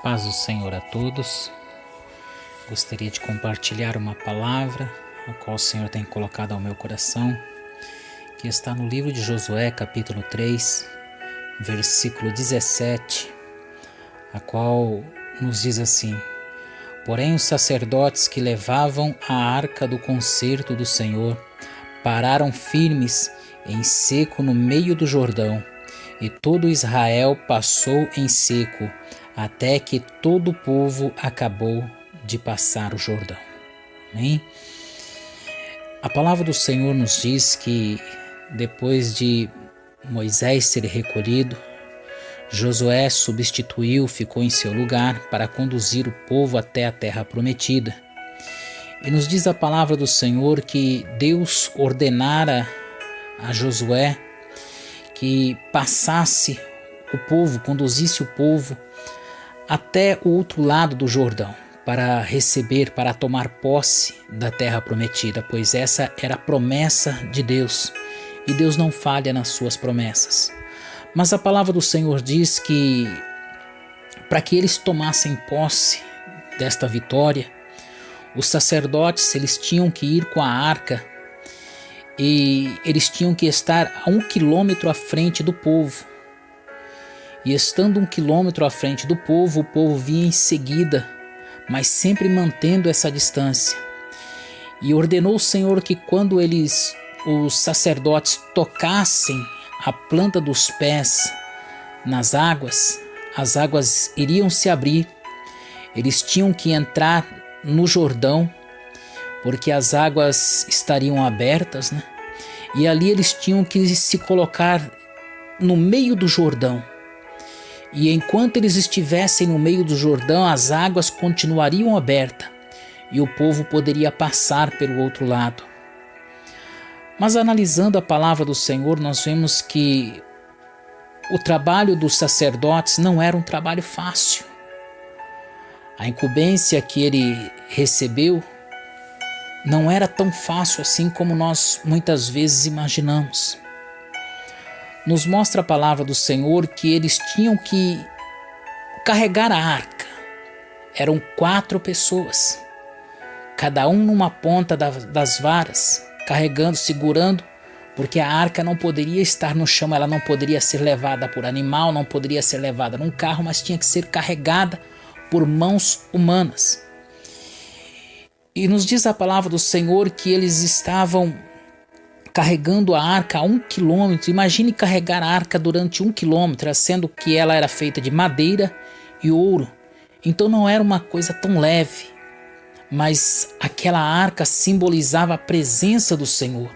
Paz do Senhor a todos. Gostaria de compartilhar uma palavra a qual o Senhor tem colocado ao meu coração, que está no livro de Josué, capítulo 3, versículo 17, a qual nos diz assim: Porém os sacerdotes que levavam a arca do concerto do Senhor pararam firmes em seco no meio do Jordão, e todo Israel passou em seco, até que todo o povo acabou de passar o Jordão. Amém? A palavra do Senhor nos diz que depois de Moisés ser recolhido, Josué substituiu, ficou em seu lugar para conduzir o povo até a terra prometida. E nos diz a palavra do Senhor que Deus ordenara a Josué que passasse o povo, conduzisse o povo até o outro lado do Jordão, para receber, para tomar posse da terra prometida, pois essa era a promessa de Deus, e Deus não falha nas suas promessas. Mas a palavra do Senhor diz que para que eles tomassem posse desta vitória, os sacerdotes eles tinham que ir com a arca e eles tinham que estar a 1 quilômetro à frente do povo. E estando 1 quilômetro à frente do povo, o povo vinha em seguida, mas sempre mantendo essa distância. E ordenou o Senhor que quando os sacerdotes tocassem a planta dos pés nas águas, as águas iriam se abrir. Eles tinham que entrar no Jordão, porque as águas estariam abertas, né? E ali eles tinham que se colocar no meio do Jordão. E enquanto eles estivessem no meio do Jordão, as águas continuariam abertas e o povo poderia passar pelo outro lado. Mas analisando a palavra do Senhor, nós vemos que o trabalho dos sacerdotes não era um trabalho fácil. A incumbência que ele recebeu não era tão fácil assim como nós muitas vezes imaginamos. Nos mostra a palavra do Senhor que eles tinham que carregar a arca. Eram 4 pessoas, cada um numa ponta das varas, carregando, segurando, porque a arca não poderia estar no chão, ela não poderia ser levada por animal, não poderia ser levada num carro, mas tinha que ser carregada por mãos humanas. E nos diz a palavra do Senhor que eles estavam carregando a arca a 1 quilômetro. Imagine carregar a arca durante 1 quilômetro, sendo que ela era feita de madeira e ouro. Então não era uma coisa tão leve, mas aquela arca simbolizava a presença do Senhor.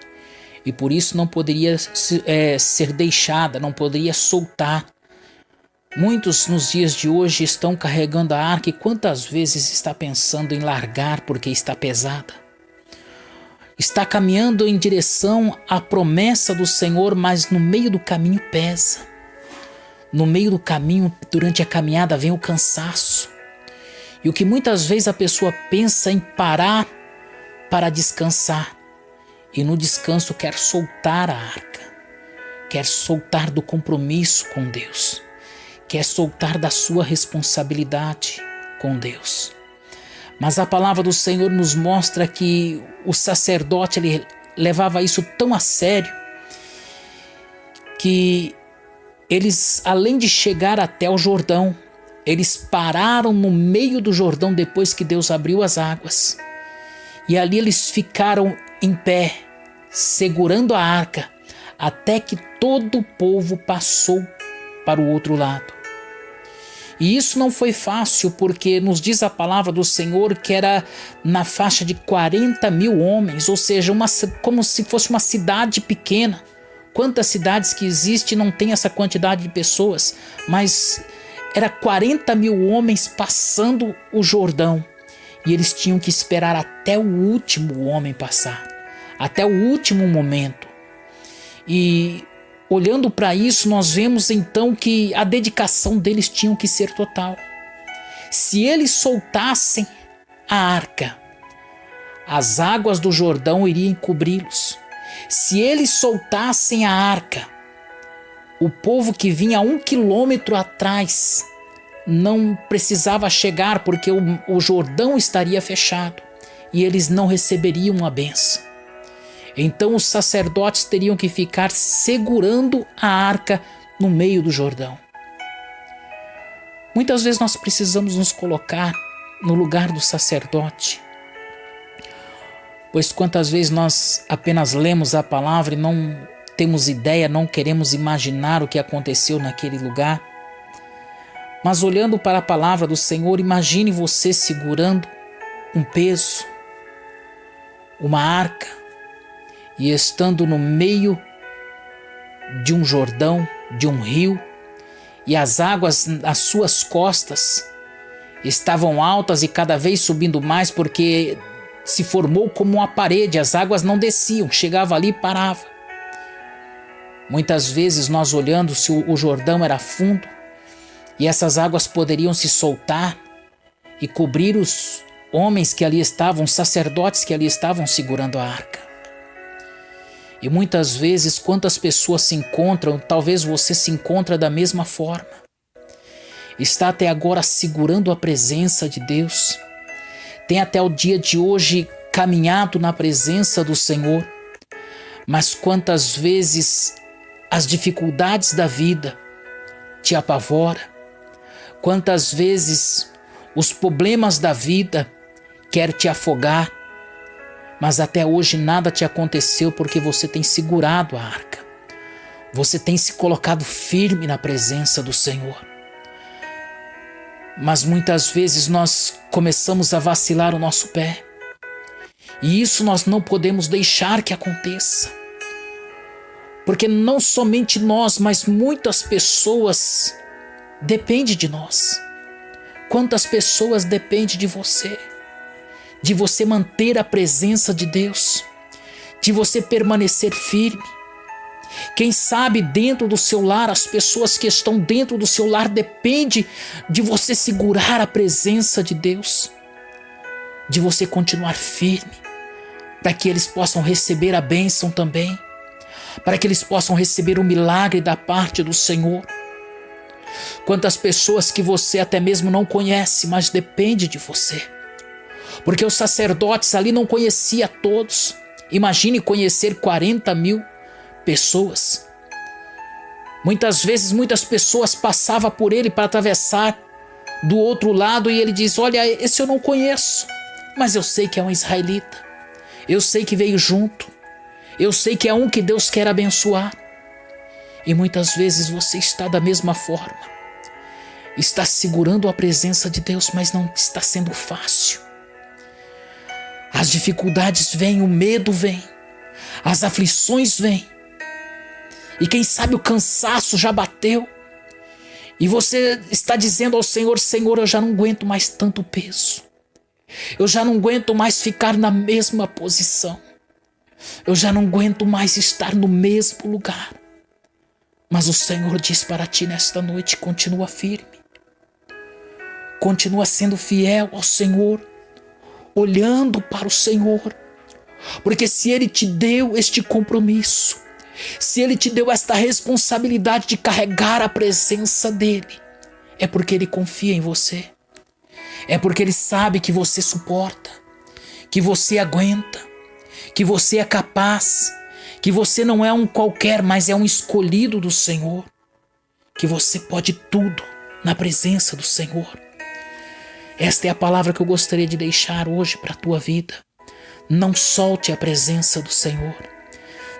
E por isso não poderia ser deixada, não poderia soltar. Muitos nos dias de hoje estão carregando a arca e quantas vezes está pensando em largar porque está pesada? Está caminhando em direção à promessa do Senhor, mas no meio do caminho pesa. No meio do caminho, durante a caminhada, vem o cansaço. E o que muitas vezes a pessoa pensa em parar para descansar. E no descanso quer soltar a arca. Quer soltar do compromisso com Deus. Quer soltar da sua responsabilidade com Deus. Mas a palavra do Senhor nos mostra que o sacerdote ele levava isso tão a sério que eles, além de chegar até o Jordão, eles pararam no meio do Jordão depois que Deus abriu as águas. E ali eles ficaram em pé, segurando a arca, até que todo o povo passou para o outro lado. E isso não foi fácil, porque nos diz a palavra do Senhor que era na faixa de 40 mil homens, ou seja, como se fosse uma cidade pequena. Quantas cidades que existem não tem essa quantidade de pessoas, mas era 40 mil homens passando o Jordão. E eles tinham que esperar até o último homem passar, até o último momento. E olhando para isso, nós vemos então que a dedicação deles tinha que ser total. Se eles soltassem a arca, as águas do Jordão iriam cobri-los. Se eles soltassem a arca, o povo que vinha a 1 quilômetro atrás não precisava chegar porque o Jordão estaria fechado e eles não receberiam a bênção. Então os sacerdotes teriam que ficar segurando a arca no meio do Jordão. Muitas vezes nós precisamos nos colocar no lugar do sacerdote, pois quantas vezes nós apenas lemos a palavra e não temos ideia, não queremos imaginar o que aconteceu naquele lugar. Mas olhando para a palavra do Senhor, imagine você segurando um peso, uma arca, e estando no meio de um Jordão, de um rio, e as águas às suas costas estavam altas e cada vez subindo mais, porque se formou como uma parede, as águas não desciam, chegava ali e parava. Muitas vezes nós olhando se o Jordão era fundo e essas águas poderiam se soltar e cobrir os homens que ali estavam, os sacerdotes que ali estavam segurando a arca. E muitas vezes quantas pessoas se encontram, talvez você se encontra da mesma forma. Está até agora segurando a presença de Deus. Tem até o dia de hoje caminhado na presença do Senhor. Mas quantas vezes as dificuldades da vida te apavora? Quantas vezes os problemas da vida quer te afogar? Mas até hoje nada te aconteceu porque você tem segurado a arca. Você tem se colocado firme na presença do Senhor. Mas muitas vezes nós começamos a vacilar o nosso pé. E isso nós não podemos deixar que aconteça. Porque não somente nós, mas muitas pessoas dependem de nós. Quantas pessoas dependem de você manter a presença de Deus, de você permanecer firme. Quem sabe dentro do seu lar, as pessoas que estão dentro do seu lar dependem de você segurar a presença de Deus, de você continuar firme, para que eles possam receber a bênção também, para que eles possam receber o milagre da parte do Senhor. Quantas pessoas que você até mesmo não conhece, mas depende de você. Porque os sacerdotes ali não conheciam todos. Imagine conhecer 40.000 pessoas. Muitas vezes muitas pessoas passavam por ele para atravessar do outro lado e ele diz: olha, esse eu não conheço, mas eu sei que é um israelita. Eu sei que veio junto. Eu sei que é um que Deus quer abençoar. E muitas vezes você está da mesma forma. Está segurando a presença de Deus, mas não está sendo fácil. As dificuldades vêm, o medo vem, as aflições vêm. E quem sabe o cansaço já bateu. E você está dizendo ao Senhor: Senhor, eu já não aguento mais tanto peso. Eu já não aguento mais ficar na mesma posição. Eu já não aguento mais estar no mesmo lugar. Mas o Senhor diz para ti nesta noite: continua firme. Continua sendo fiel ao Senhor, olhando para o Senhor. Porque se Ele te deu este compromisso, se Ele te deu esta responsabilidade de carregar a presença dEle, é porque Ele confia em você. É porque Ele sabe que você suporta, que você aguenta, que você é capaz, que você não é um qualquer, mas é um escolhido do Senhor, que você pode tudo na presença do Senhor. Esta é a palavra que eu gostaria de deixar hoje para a tua vida. Não solte a presença do Senhor.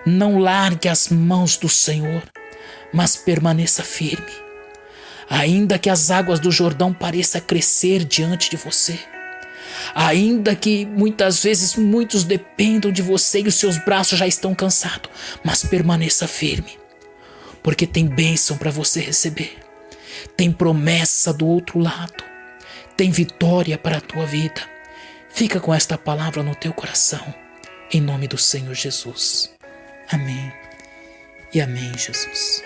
Não largue as mãos do Senhor, mas permaneça firme. Ainda que as águas do Jordão pareçam crescer diante de você, ainda que muitas vezes muitos dependam de você e os seus braços já estão cansados, mas permaneça firme, porque tem bênção para você receber. Tem promessa do outro lado. Tem vitória para a tua vida. Fica com esta palavra no teu coração, em nome do Senhor Jesus. Amém e amém, Jesus.